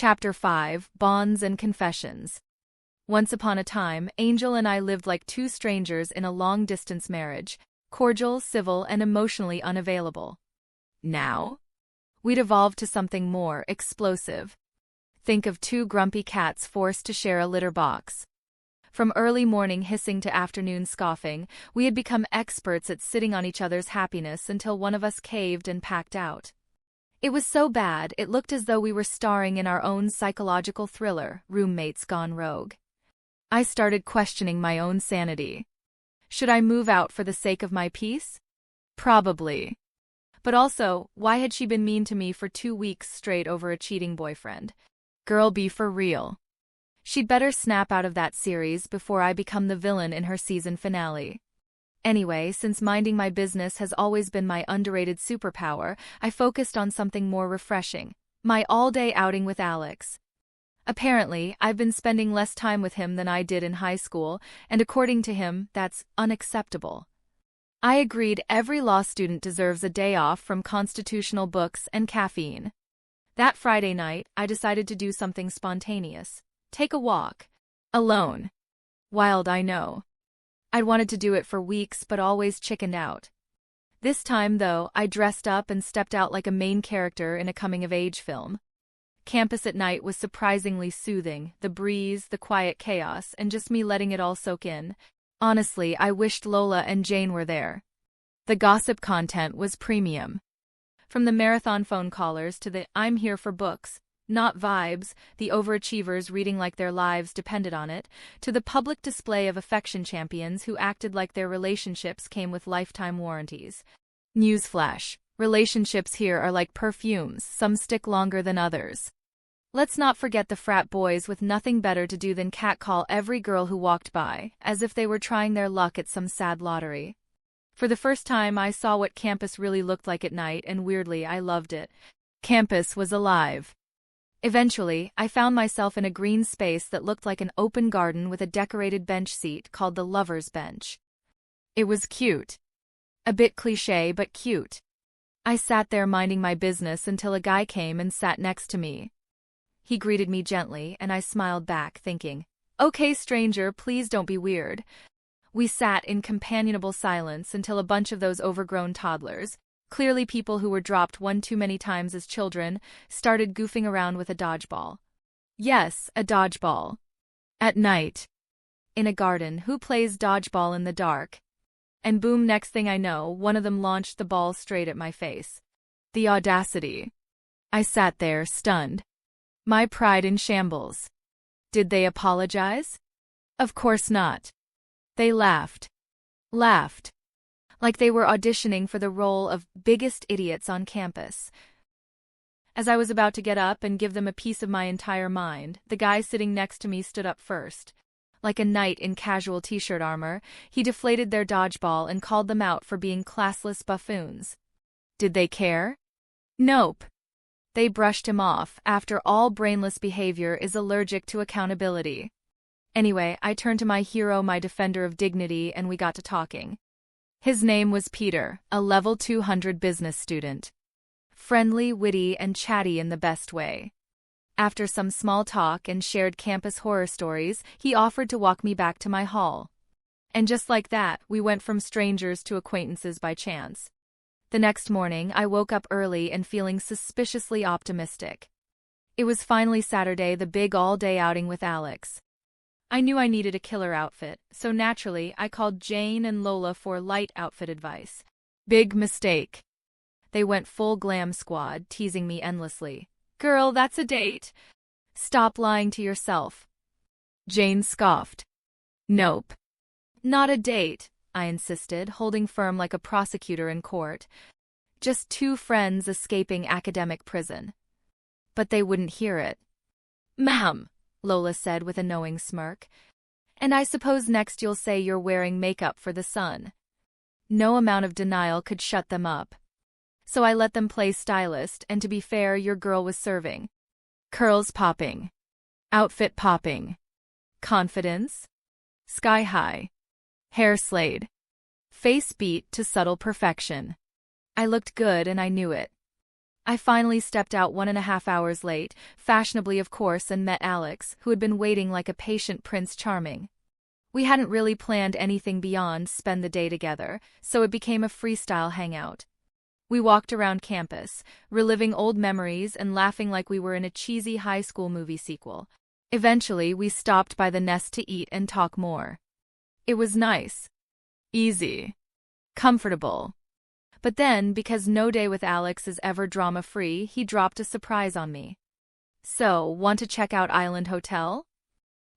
Chapter 5, Bonds and Confessions. Once upon a time, Angel and I lived like two strangers in a long-distance marriage, cordial, civil, and emotionally unavailable. Now, we'd evolved to something more explosive. Think of two grumpy cats forced to share a litter box. From early morning hissing to afternoon scoffing, we had become experts at sitting on each other's happiness until one of us caved and packed out. It was so bad, it looked as though we were starring in our own psychological thriller, Roommates Gone Rogue. I started questioning my own sanity. Should I move out for the sake of my peace? Probably. But also, why had she been mean to me for 2 weeks straight over a cheating boyfriend? Girl, be for real. She'd better snap out of that series before I become the villain in her season finale. Anyway, since minding my business has always been my underrated superpower, I focused on something more refreshing, my all-day outing with Alex. Apparently, I've been spending less time with him than I did in high school, and according to him, that's unacceptable. I agreed every law student deserves a day off from constitutional books and caffeine. That Friday night, I decided to do something spontaneous. Take a walk. Alone. Wild, I know. I'd wanted to do it for weeks but always chickened out. This time, though, I dressed up and stepped out like a main character in a coming-of-age film. Campus at night was surprisingly soothing, the breeze, the quiet chaos, and just me letting it all soak in. Honestly, I wished Lola and Jane were there. The gossip content was premium. From the marathon phone callers to the "I'm here for books, not vibes," the overachievers reading like their lives depended on it, to the public display of affection champions who acted like their relationships came with lifetime warranties. Newsflash: relationships here are like perfumes, some stick longer than others. Let's not forget the frat boys with nothing better to do than catcall every girl who walked by, as if they were trying their luck at some sad lottery. For the first time I saw what campus really looked like at night, and weirdly I loved it. Campus was alive. Eventually, I found myself in a green space that looked like an open garden with a decorated bench seat called the lover's bench. It was cute. A bit cliché, but cute. I sat there minding my business until a guy came and sat next to me. He greeted me gently, and I smiled back, thinking, "Okay, stranger, please don't be weird." We sat in companionable silence until a bunch of those overgrown toddlers, clearly people who were dropped one too many times as children, started goofing around with a dodgeball. Yes, a dodgeball. At night. In a garden, who plays dodgeball in the dark? And boom, next thing I know, one of them launched the ball straight at my face. The audacity. I sat there, stunned. My pride in shambles. Did they apologize? Of course not. They laughed. Laughed. Like they were auditioning for the role of biggest idiots on campus. As I was about to get up and give them a piece of my entire mind, the guy sitting next to me stood up first. Like a knight in casual t-shirt armor, he deflated their dodgeball and called them out for being classless buffoons. Did they care? Nope. They brushed him off. After all, brainless behavior is allergic to accountability. Anyway, I turned to my hero, my defender of dignity, and we got to talking. His name was Peter, a level 200 business student. Friendly, witty, and chatty in the best way. After some small talk and shared campus horror stories, he offered to walk me back to my hall. And just like that, we went from strangers to acquaintances by chance. The next morning, I woke up early and feeling suspiciously optimistic. It was finally Saturday, the big all-day outing with Alex. I knew I needed a killer outfit, so naturally, I called Jane and Lola for light outfit advice. Big mistake. They went full glam squad, teasing me endlessly. "Girl, that's a date. Stop lying to yourself." Jane scoffed. "Nope. Not a date," I insisted, holding firm like a prosecutor in court. "Just two friends escaping academic prison." But they wouldn't hear it. "Ma'am," Lola said with a knowing smirk. "And I suppose next you'll say you're wearing makeup for the sun." No amount of denial could shut them up. So I let them play stylist, and to be fair, your girl was serving. Curls popping. Outfit popping. Confidence. Sky high. Hair slayed. Face beat to subtle perfection. I looked good and I knew it. I finally stepped out 1.5 hours late, fashionably of course, and met Alex, who had been waiting like a patient Prince Charming. We hadn't really planned anything beyond spend the day together, so it became a freestyle hangout. We walked around campus, reliving old memories and laughing like we were in a cheesy high school movie sequel. Eventually, we stopped by the Nest to eat and talk more. It was nice. Easy. Comfortable. But then, because no day with Alex is ever drama-free, he dropped a surprise on me. So, want to check out Island Hotel?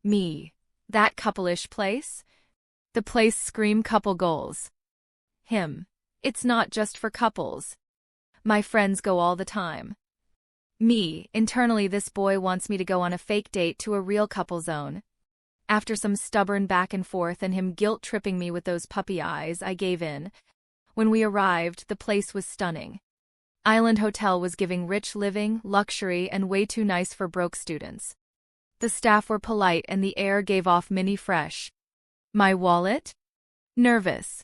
Me. That couple-ish place? The place scream couple goals. Him. It's not just for couples. My friends go all the time. Me. Internally, this boy wants me to go on a fake date to a real couple zone. After some stubborn back and forth and him guilt-tripping me with those puppy eyes, I gave in. When we arrived, the place was stunning. Island Hotel was giving rich living, luxury, and way too nice for broke students. The staff were polite and the air gave off mini fresh. My wallet? Nervous.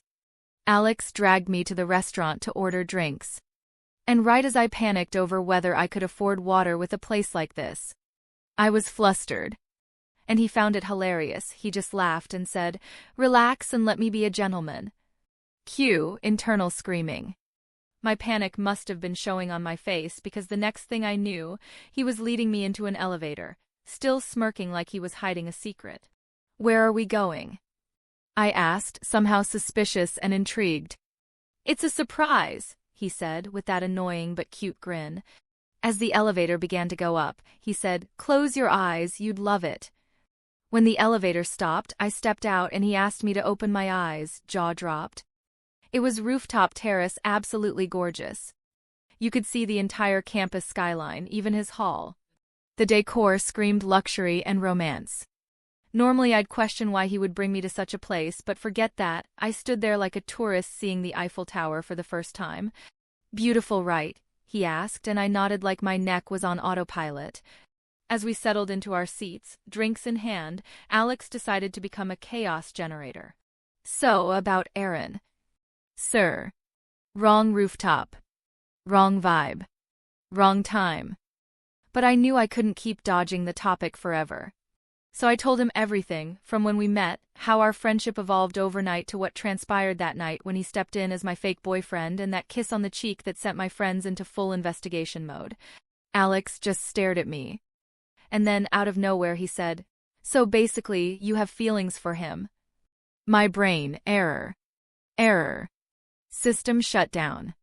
Alex dragged me to the restaurant to order drinks. And right as I panicked over whether I could afford water with a place like this, I was flustered. And he found it hilarious. He just laughed and said, "Relax and let me be a gentleman." Cue internal screaming. My panic must have been showing on my face because the next thing I knew, he was leading me into an elevator, still smirking like he was hiding a secret. "Where are we going?" I asked, somehow suspicious and intrigued. "It's a surprise," he said, with that annoying but cute grin. As the elevator began to go up, he said, "Close your eyes, you'd love it." When the elevator stopped, I stepped out and he asked me to open my eyes, jaw dropped. It was rooftop terrace, absolutely gorgeous. You could see the entire campus skyline, even his hall. The decor screamed luxury and romance. Normally I'd question why he would bring me to such a place, but forget that. I stood there like a tourist seeing the Eiffel Tower for the first time. "Beautiful, right?" he asked, and I nodded like my neck was on autopilot. As we settled into our seats, drinks in hand, Alex decided to become a chaos generator. "So, about Aaron." "Sir. Wrong rooftop. Wrong vibe. Wrong time." But I knew I couldn't keep dodging the topic forever. So I told him everything, from when we met, how our friendship evolved overnight to what transpired that night when he stepped in as my fake boyfriend and that kiss on the cheek that sent my friends into full investigation mode. Alex just stared at me. And then, out of nowhere, he said, "So basically, you have feelings for him." My brain, error. System shut down.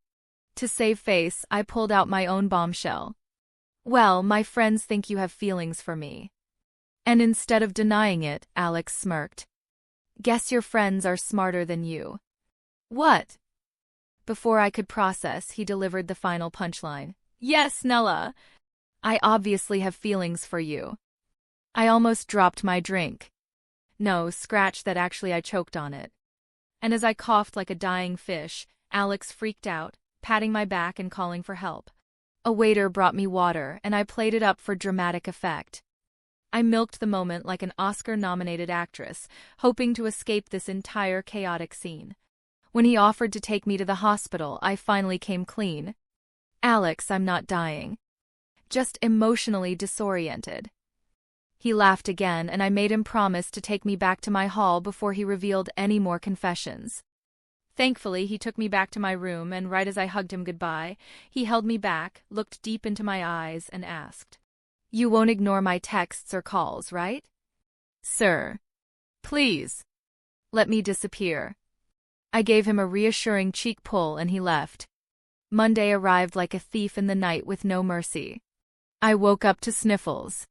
To save face, I pulled out my own bombshell. "Well, my friends think you have feelings for me." And instead of denying it, Alex smirked. "Guess your friends are smarter than you." "What?" Before I could process, he delivered the final punchline. "Yes, Nella. I obviously have feelings for you." I almost dropped my drink. No, scratch that, actually I choked on it. And as I coughed like a dying fish, Alex freaked out, patting my back and calling for help. A waiter brought me water, and I played it up for dramatic effect. I milked the moment like an Oscar-nominated actress, hoping to escape this entire chaotic scene. When he offered to take me to the hospital, I finally came clean. "Alex, I'm not dying. Just emotionally disoriented." He laughed again, and I made him promise to take me back to my hall before he revealed any more confessions. Thankfully, he took me back to my room, and right as I hugged him goodbye, he held me back, looked deep into my eyes, and asked, "You won't ignore my texts or calls, right?" "Sir. Please. Let me disappear." I gave him a reassuring cheek pull and he left. Monday arrived like a thief in the night with no mercy. I woke up to sniffles.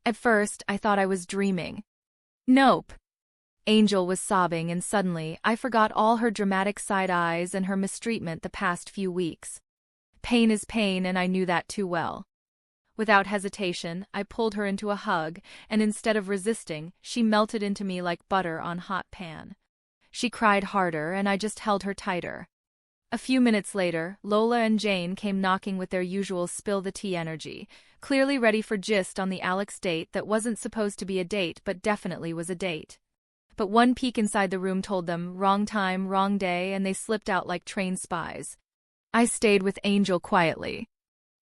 At first, I thought I was dreaming. Nope. Angel was sobbing, and suddenly, I forgot all her dramatic side eyes and her mistreatment the past few weeks. Pain is pain, and I knew that too well. Without hesitation, I pulled her into a hug, and instead of resisting, she melted into me like butter on hot pan. She cried harder, and I just held her tighter. A few minutes later, Lola and Jane came knocking with their usual spill-the-tea energy, clearly ready for gist on the Alex date that wasn't supposed to be a date but definitely was a date. But one peek inside the room told them, wrong time, wrong day, and they slipped out like trained spies. I stayed with Angel quietly.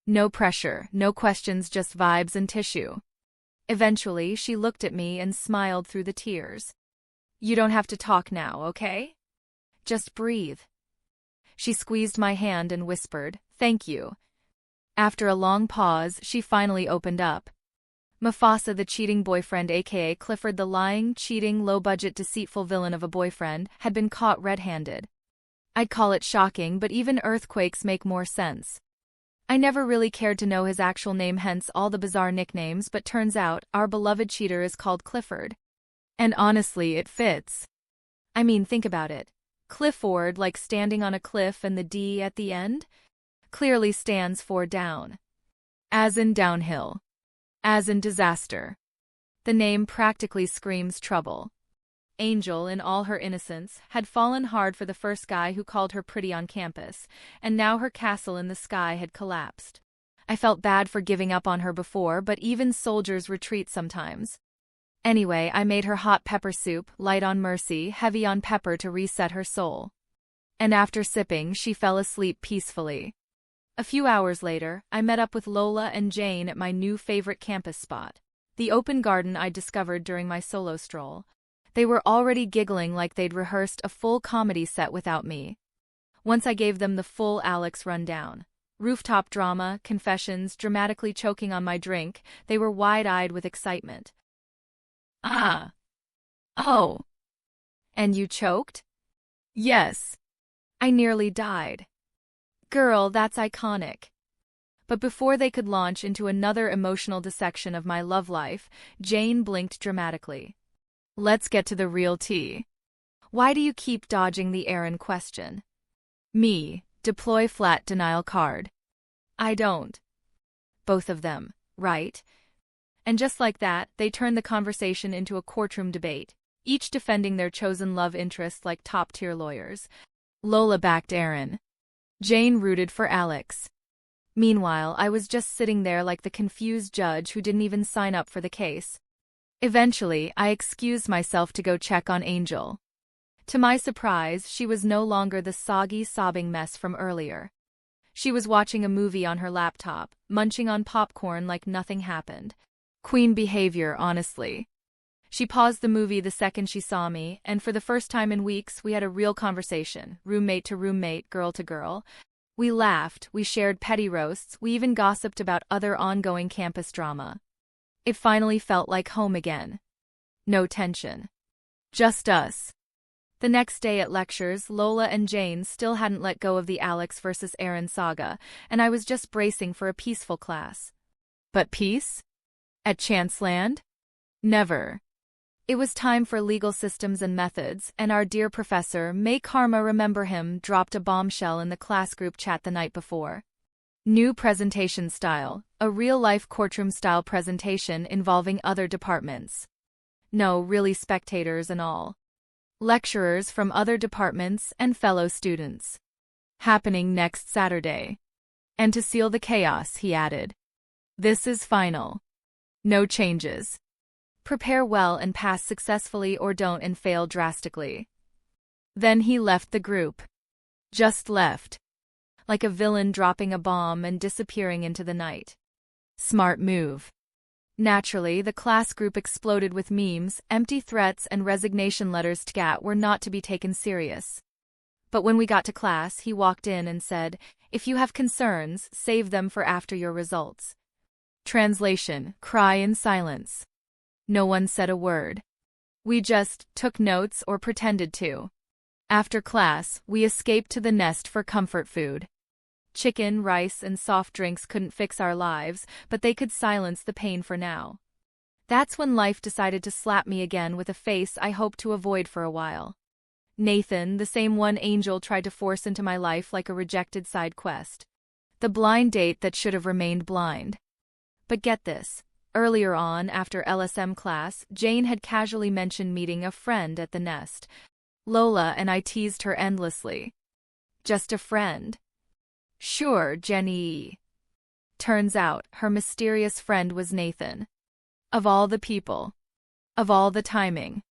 No pressure, no questions, just vibes and tissue. Eventually, she looked at me and smiled through the tears. You don't have to talk now, okay? Just breathe. She squeezed my hand and whispered, "Thank you." After a long pause, she finally opened up. Mufasa, the cheating boyfriend aka Clifford, the lying, cheating, low-budget, deceitful villain of a boyfriend, had been caught red-handed. I'd call it shocking, but even earthquakes make more sense. I never really cared to know his actual name, hence all the bizarre nicknames, but turns out, our beloved cheater is called Clifford. And honestly, it fits. I mean, think about it. Clifford, like standing on a cliff, and the D at the end? Clearly stands for down. As in downhill. As in disaster. The name practically screams trouble. Angel, in all her innocence, had fallen hard for the first guy who called her pretty on campus, and now her castle in the sky had collapsed. I felt bad for giving up on her before, but even soldiers retreat sometimes. Anyway, I made her hot pepper soup, light on mercy, heavy on pepper to reset her soul. And after sipping, she fell asleep peacefully. A few hours later, I met up with Lola and Jane at my new favorite campus spot, the open garden I discovered during my solo stroll. They were already giggling like they'd rehearsed a full comedy set without me. Once I gave them the full Alex rundown. Rooftop drama, confessions, dramatically choking on my drink, they were wide-eyed with excitement. Ah. Oh. And you choked? Yes. I nearly died. Girl, that's iconic. But before they could launch into another emotional dissection of my love life, Jane blinked dramatically. Let's get to the real tea. Why do you keep dodging the Aaron question? Me, deploy flat denial card. I don't. Both of them, right? And just like that, they turned the conversation into a courtroom debate, each defending their chosen love interest like top-tier lawyers. Lola backed Aaron. Jane rooted for Alex. Meanwhile, I was just sitting there like the confused judge who didn't even sign up for the case. Eventually, I excused myself to go check on Angel. To my surprise, she was no longer the soggy, sobbing mess from earlier. She was watching a movie on her laptop, munching on popcorn like nothing happened. Queen behavior, honestly. She paused the movie the second she saw me, and for the first time in weeks, we had a real conversation, roommate to roommate, girl to girl. We laughed, we shared petty roasts, we even gossiped about other ongoing campus drama. It finally felt like home again. No tension. Just us. The next day at lectures, Lola and Jane still hadn't let go of the Alex versus Aaron saga, and I was just bracing for a peaceful class. But peace? At Chanceland? Never. It was time for legal systems and methods, and our dear professor, may karma remember him, dropped a bombshell in the class group chat the night before. New presentation style, a real-life courtroom-style presentation involving other departments. No, really spectators and all. Lecturers from other departments and fellow students. Happening next Saturday. And to seal the chaos, he added, this is final. No changes. Prepare well and pass successfully, or don't and fail drastically. Then he left the group. Just left. Like a villain dropping a bomb and disappearing into the night. Smart move. Naturally, the class group exploded with memes, empty threats, and resignation letters. Tgat were not to be taken serious. But when we got to class, he walked in and said, if you have concerns, save them for after your results. Translation, cry in silence. No one said a word. We just took notes or pretended to. After class, we escaped to the nest for comfort food. Chicken, rice, and soft drinks couldn't fix our lives, but they could silence the pain for now. That's when life decided to slap me again with a face I hoped to avoid for a while. Nathan, the same one Angel tried to force into my life like a rejected side quest. The blind date that should have remained blind. But get this. Earlier on, after LSM class, Jane had casually mentioned meeting a friend at the nest. Lola and I teased her endlessly. Just a friend. Sure, Jenny. Turns out, her mysterious friend was Nathan. Of all the people. Of all the timing.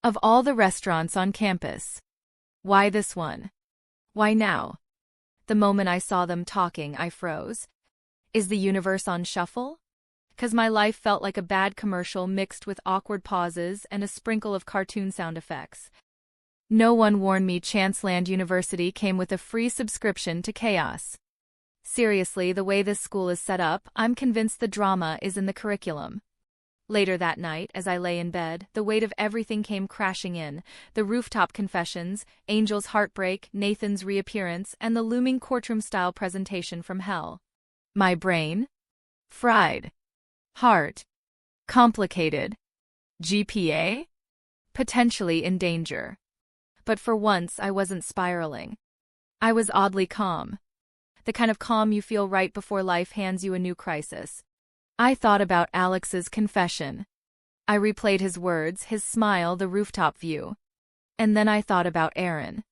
Of all the restaurants on campus. Why this one? Why now? The moment I saw them talking, I froze. Is the universe on shuffle? 'Cause my life felt like a bad commercial mixed with awkward pauses and a sprinkle of cartoon sound effects. No one warned me Chanceland University came with a free subscription to Chaos. Seriously, the way this school is set up, I'm convinced the drama is in the curriculum. Later that night, as I lay in bed, the weight of everything came crashing in: the rooftop confessions, Angel's heartbreak, Nathan's reappearance, and the looming courtroom-style presentation from hell. My brain? Fried. Heart? Complicated. GPA? Potentially in danger. But for once, I wasn't spiraling. I was oddly calm. The kind of calm you feel right before life hands you a new crisis. I thought about Alex's confession. I replayed his words, his smile, the rooftop view. And then I thought about Aaron.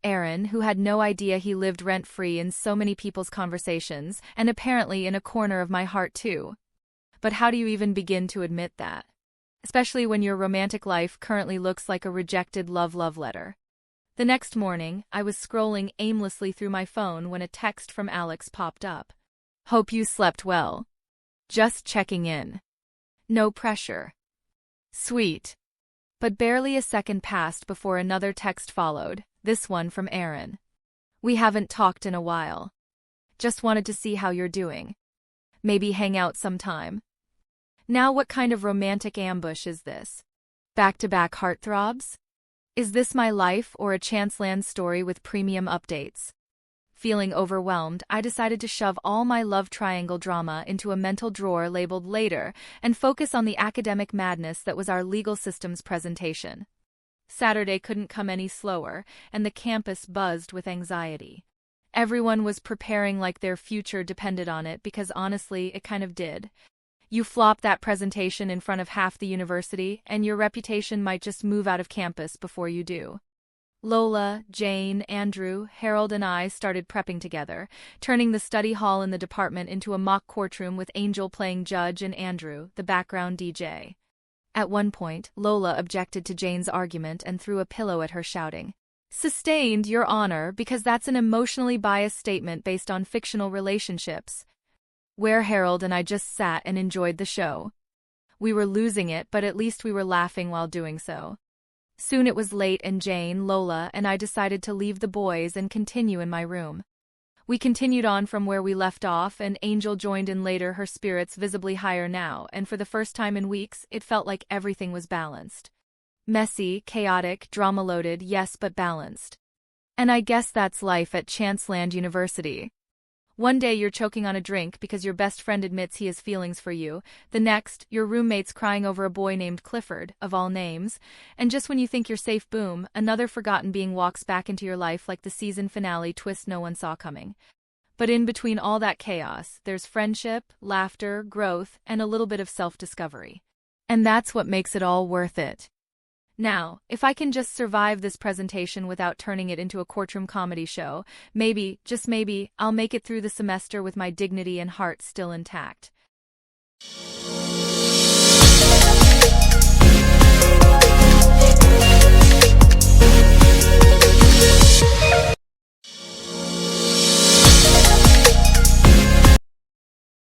Aaron, who had no idea he lived rent-free in so many people's conversations, and apparently in a corner of my heart too. But how do you even begin to admit that? Especially when your romantic life currently looks like a rejected love letter. The next morning, I was scrolling aimlessly through my phone when a text from Alex popped up. Hope you slept well. Just checking in. No pressure. Sweet. But barely a second passed before another text followed, this one from Aaron. We haven't talked in a while. Just wanted to see how you're doing. Maybe hang out sometime. Now what kind of romantic ambush is this? Back-to-back heartthrobs? Is this my life or a Chanceland story with premium updates? Feeling overwhelmed, I decided to shove all my love triangle drama into a mental drawer labeled later and focus on the academic madness that was our legal systems presentation. Saturday couldn't come any slower, and the campus buzzed with anxiety. Everyone was preparing like their future depended on it because honestly, it kind of did. You flop that presentation in front of half the university, and your reputation might just move out of campus before you do. Lola, Jane, Andrew, Harold and I started prepping together, turning the study hall in the department into a mock courtroom with Angel playing judge and Andrew, the background DJ. At one point, Lola objected to Jane's argument and threw a pillow at her, shouting, "Sustained, Your Honor, because that's an emotionally biased statement based on fictional relationships." Where Harold and I just sat and enjoyed the show. We were losing it, but at least we were laughing while doing so. Soon it was late and Jane, Lola, and I decided to leave the boys and continue in my room. We continued on from where we left off, and Angel joined in later, her spirits visibly higher now, and for the first time in weeks, it felt like everything was balanced. Messy, chaotic, drama-loaded, yes, but balanced. And I guess that's life at Chanceland University. One day you're choking on a drink because your best friend admits he has feelings for you, the next, your roommate's crying over a boy named Clifford, of all names, and just when you think you're safe, boom, another forgotten being walks back into your life like the season finale twist no one saw coming. But in between all that chaos, there's friendship, laughter, growth, and a little bit of self-discovery. And that's what makes it all worth it. Now, if I can just survive this presentation without turning it into a courtroom comedy show, maybe, just maybe, I'll make it through the semester with my dignity and heart still intact.